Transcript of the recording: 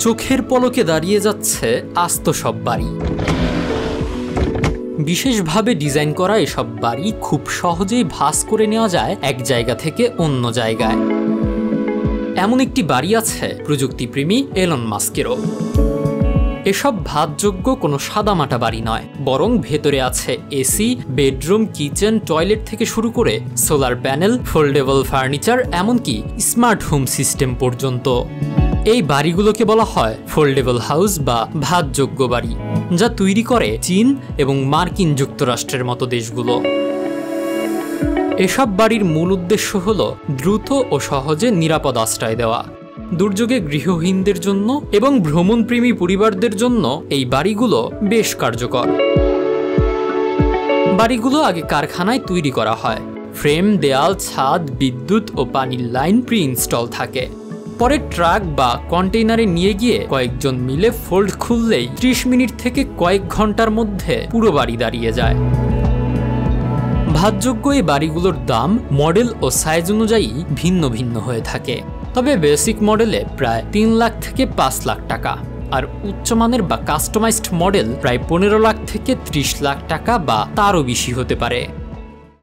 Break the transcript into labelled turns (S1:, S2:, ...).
S1: চোখের পলকে দাঁড়িয়ে যাচ্ছে আস্ত সব বাড়ি। বিশেষভাবে ডিজাইন করা এসব বাড়ি খুব সহজেই ভাঁজ করে নেওয়া যায় এক জায়গা থেকে অন্য জায়গায়। এমন একটি বাড়ি আছে প্রযুক্তিপ্রেমী এলন মাস্কেরও। এসব ভাঁজযোগ্য কোনো সাদামাটা বাড়ি নয়, বরং ভেতরে আছে এসি, বেডরুম, কিচেন, টয়লেট থেকে শুরু করে সোলার প্যানেল, ফোল্ডেবল ফার্নিচার, এমনকি স্মার্ট হোম সিস্টেম পর্যন্ত। এই বাড়িগুলোকে বলা হয় ফোল্ডেবল হাউস বা ভাঁজযোগ্য বাড়ি, যা তৈরি করে চীন এবং মার্কিন যুক্তরাষ্ট্রের মতো দেশগুলো। এসব বাড়ির মূল উদ্দেশ্য হল দ্রুত ও সহজে নিরাপদ আশ্রয় দেওয়া। দুর্যোগে গৃহহীনদের জন্য এবং ভ্রমণপ্রেমী পরিবারদের জন্য এই বাড়িগুলো বেশ কার্যকর। বাড়িগুলো আগে কারখানায় তৈরি করা হয়। ফ্রেম, দেয়াল, ছাদ, বিদ্যুৎ ও পানির লাইন প্রি ইনস্টল থাকে। পরে ট্রাক বা কন্টেইনারে নিয়ে গিয়ে কয়েকজন মিলে ফোল্ড খুললেই 30 মিনিট থেকে কয়েক ঘন্টার মধ্যে পুরো বাড়ি দাঁড়িয়ে যায়। ভাঁজযোগ্য এই বাড়িগুলোর দাম মডেল ও সাইজ অনুযায়ী ভিন্ন ভিন্ন হয়ে থাকে। তবে বেসিক মডেলে প্রায় 3 লাখ থেকে 5 লাখ টাকা, আর উচ্চমানের বা কাস্টমাইজড মডেল প্রায় 15 লাখ থেকে 30 লাখ টাকা বা তারও বেশি হতে পারে।